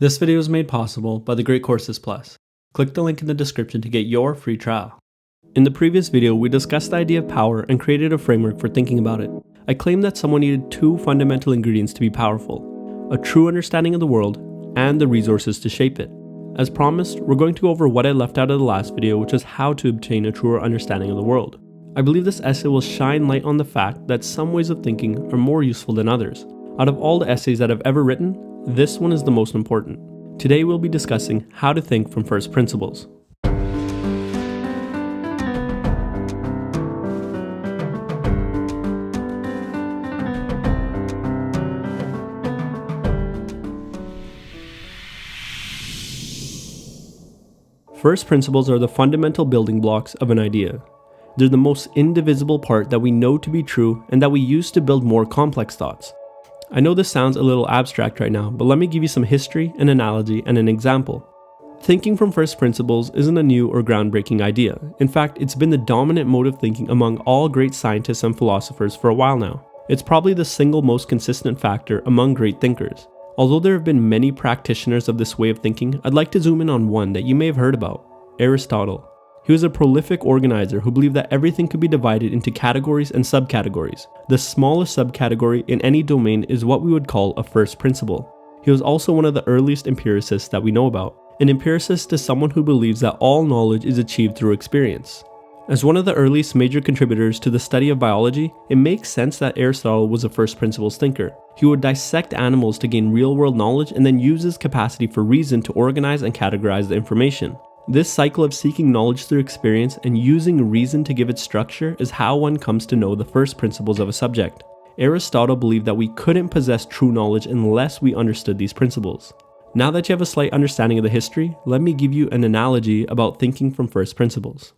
This video is made possible by the Great Courses Plus. Click the link in the description to get your free trial. In the previous video, we discussed the idea of power and created a framework for thinking about it. I claimed that someone needed two fundamental ingredients to be powerful: a true understanding of the world and the resources to shape it. As promised, we're going to go over what I left out of the last video, which is how to obtain a truer understanding of the world. I believe this essay will shine light on the fact that some ways of thinking are more useful than others. Out of all the essays that I've ever written, this one is the most important. Today we'll be discussing how to think from first principles. First principles are the fundamental building blocks of an idea. They're the most indivisible part that we know to be true and that we use to build more complex thoughts. I know this sounds a little abstract right now, but let me give you some history, an analogy, and an example. Thinking from first principles isn't a new or groundbreaking idea. In fact, it's been the dominant mode of thinking among all great scientists and philosophers for a while now. It's probably the single most consistent factor among great thinkers. Although there have been many practitioners of this way of thinking, I'd like to zoom in on one that you may have heard about: Aristotle. He was a prolific organizer who believed that everything could be divided into categories and subcategories. The smallest subcategory in any domain is what we would call a first principle. He was also one of the earliest empiricists that we know about. An empiricist is someone who believes that all knowledge is achieved through experience. As one of the earliest major contributors to the study of biology, it makes sense that Aristotle was a first principles thinker. He would dissect animals to gain real-world knowledge and then use his capacity for reason to organize and categorize the information. This cycle of seeking knowledge through experience and using reason to give it structure is how one comes to know the first principles of a subject. Aristotle believed that we couldn't possess true knowledge unless we understood these principles. Now that you have a slight understanding of the history, let me give you an analogy about thinking from first principles.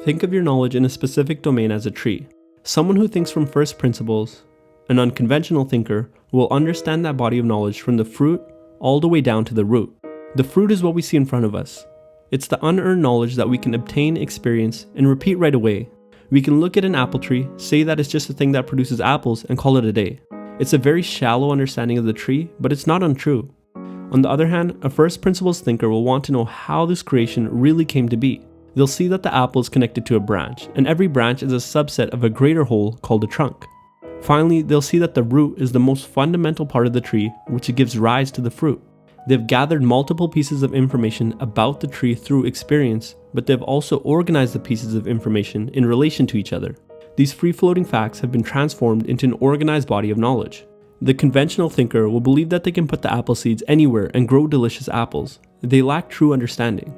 Think of your knowledge in a specific domain as a tree. Someone who thinks from first principles, an unconventional thinker, will understand that body of knowledge from the fruit all the way down to the root. The fruit is what we see in front of us. It's the unearned knowledge that we can obtain, experience, and repeat right away. We can look at an apple tree, say that it's just a thing that produces apples, and call it a day. It's a very shallow understanding of the tree, but it's not untrue. On the other hand, a first principles thinker will want to know how this creation really came to be. They'll see that the apple is connected to a branch, and every branch is a subset of a greater whole called a trunk. Finally, they'll see that the root is the most fundamental part of the tree, which gives rise to the fruit. They've gathered multiple pieces of information about the tree through experience, but they've also organized the pieces of information in relation to each other. These free-floating facts have been transformed into an organized body of knowledge. The conventional thinker will believe that they can put the apple seeds anywhere and grow delicious apples. They lack true understanding.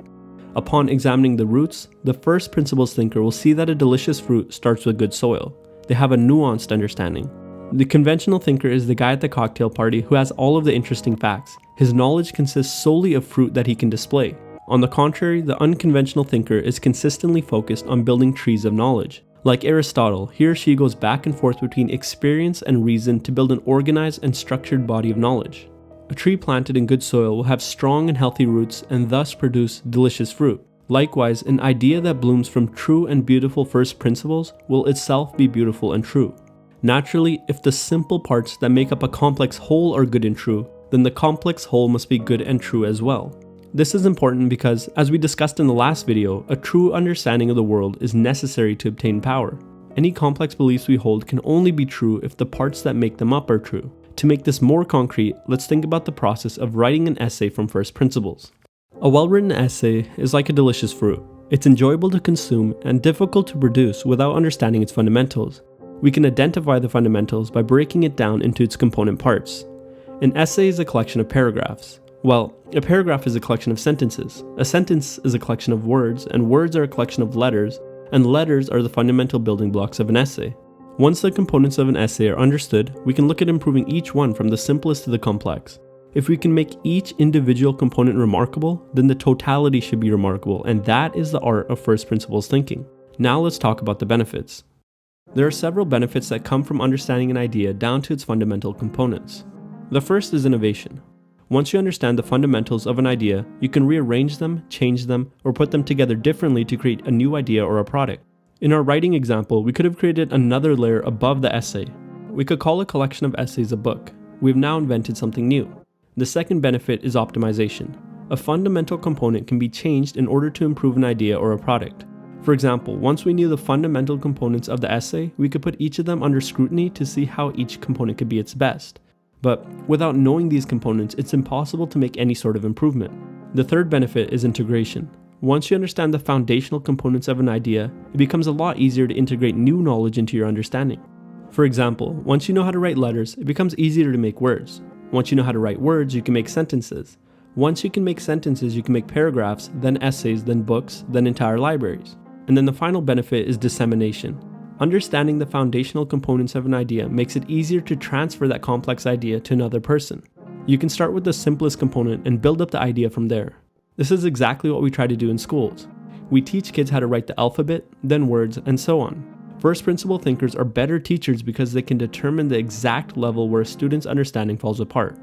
Upon examining the roots, the first principles thinker will see that a delicious fruit starts with good soil. They have a nuanced understanding. The conventional thinker is the guy at the cocktail party who has all of the interesting facts. His knowledge consists solely of fruit that he can display. On the contrary, the unconventional thinker is consistently focused on building trees of knowledge. Like Aristotle, he or she goes back and forth between experience and reason to build an organized and structured body of knowledge. A tree planted in good soil will have strong and healthy roots and thus produce delicious fruit. Likewise, an idea that blooms from true and beautiful first principles will itself be beautiful and true. Naturally, if the simple parts that make up a complex whole are good and true, then the complex whole must be good and true as well. This is important because, as we discussed in the last video, a true understanding of the world is necessary to obtain power. Any complex beliefs we hold can only be true if the parts that make them up are true. To make this more concrete, let's think about the process of writing an essay from first principles. A well-written essay is like a delicious fruit. It's enjoyable to consume and difficult to produce without understanding its fundamentals. We can identify the fundamentals by breaking it down into its component parts. An essay is a collection of paragraphs. Well, a paragraph is a collection of sentences. A sentence is a collection of words, and words are a collection of letters, and letters are the fundamental building blocks of an essay. Once the components of an essay are understood, we can look at improving each one from the simplest to the complex. If we can make each individual component remarkable, then the totality should be remarkable, and that is the art of first principles thinking. Now let's talk about the benefits. There are several benefits that come from understanding an idea down to its fundamental components. The first is innovation. Once you understand the fundamentals of an idea, you can rearrange them, change them, or put them together differently to create a new idea or a product. In our writing example, we could have created another layer above the essay. We could call a collection of essays a book. We've now invented something new. The second benefit is optimization. A fundamental component can be changed in order to improve an idea or a product. For example, once we knew the fundamental components of the essay, we could put each of them under scrutiny to see how each component could be its best. But without knowing these components, it's impossible to make any sort of improvement. The third benefit is integration. Once you understand the foundational components of an idea, it becomes a lot easier to integrate new knowledge into your understanding. For example, once you know how to write letters, it becomes easier to make words. Once you know how to write words, you can make sentences. Once you can make sentences, you can make paragraphs, then essays, then books, then entire libraries. And then the final benefit is dissemination. Understanding the foundational components of an idea makes it easier to transfer that complex idea to another person. You can start with the simplest component and build up the idea from there. This is exactly what we try to do in schools. We teach kids how to write the alphabet, then words, and so on. First principle thinkers are better teachers because they can determine the exact level where a student's understanding falls apart.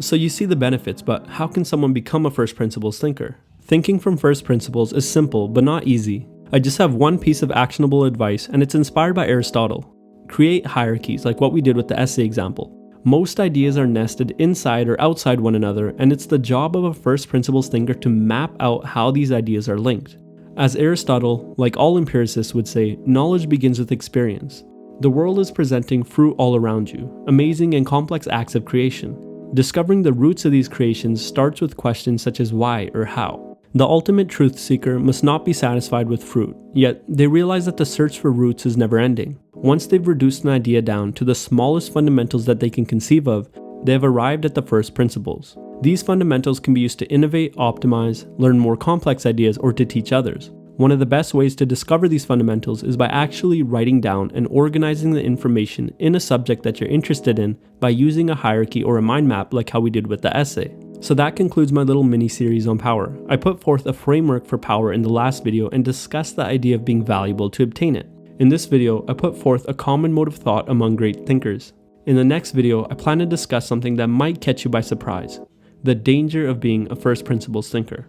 So you see the benefits, but how can someone become a first principles thinker? Thinking from first principles is simple, but not easy. I just have one piece of actionable advice, and it's inspired by Aristotle. Create hierarchies, like what we did with the essay example. Most ideas are nested inside or outside one another, and it's the job of a first principles thinker to map out how these ideas are linked. As Aristotle, like all empiricists, would say, knowledge begins with experience. The world is presenting fruit all around you, amazing and complex acts of creation. Discovering the roots of these creations starts with questions such as why or how. The ultimate truth seeker must not be satisfied with fruit, yet they realize that the search for roots is never ending. Once they've reduced an idea down to the smallest fundamentals that they can conceive of, they have arrived at the first principles. These fundamentals can be used to innovate, optimize, learn more complex ideas, or to teach others. One of the best ways to discover these fundamentals is by actually writing down and organizing the information in a subject that you're interested in by using a hierarchy or a mind map like how we did with the essay. So that concludes my little mini-series on power. I put forth a framework for power in the last video and discussed the idea of being valuable to obtain it. In this video, I put forth a common mode of thought among great thinkers. In the next video, I plan to discuss something that might catch you by surprise: the danger of being a first principles thinker.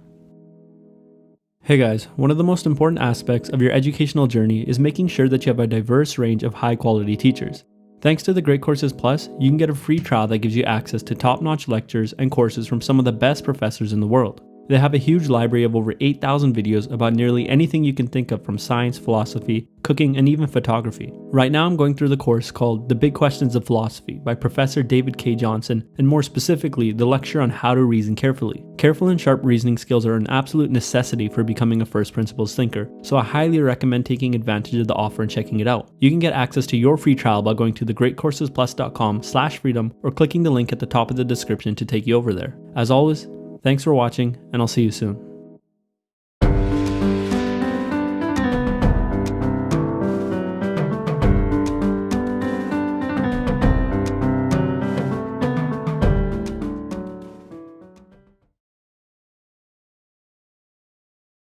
Hey guys, one of the most important aspects of your educational journey is making sure that you have a diverse range of high-quality teachers. Thanks to the Great Courses Plus, you can get a free trial that gives you access to top-notch lectures and courses from some of the best professors in the world. They have a huge library of over 8,000 videos about nearly anything you can think of, from science, philosophy, cooking, and even photography. Right now I'm going through the course called The Big Questions of Philosophy by Professor David K. Johnson, and more specifically, the lecture on how to reason carefully. Careful and sharp reasoning skills are an absolute necessity for becoming a first principles thinker, so I highly recommend taking advantage of the offer and checking it out. You can get access to your free trial by going to thegreatcoursesplus.com/freedom or clicking the link at the top of the description to take you over there. As always, thanks for watching, and I'll see you soon.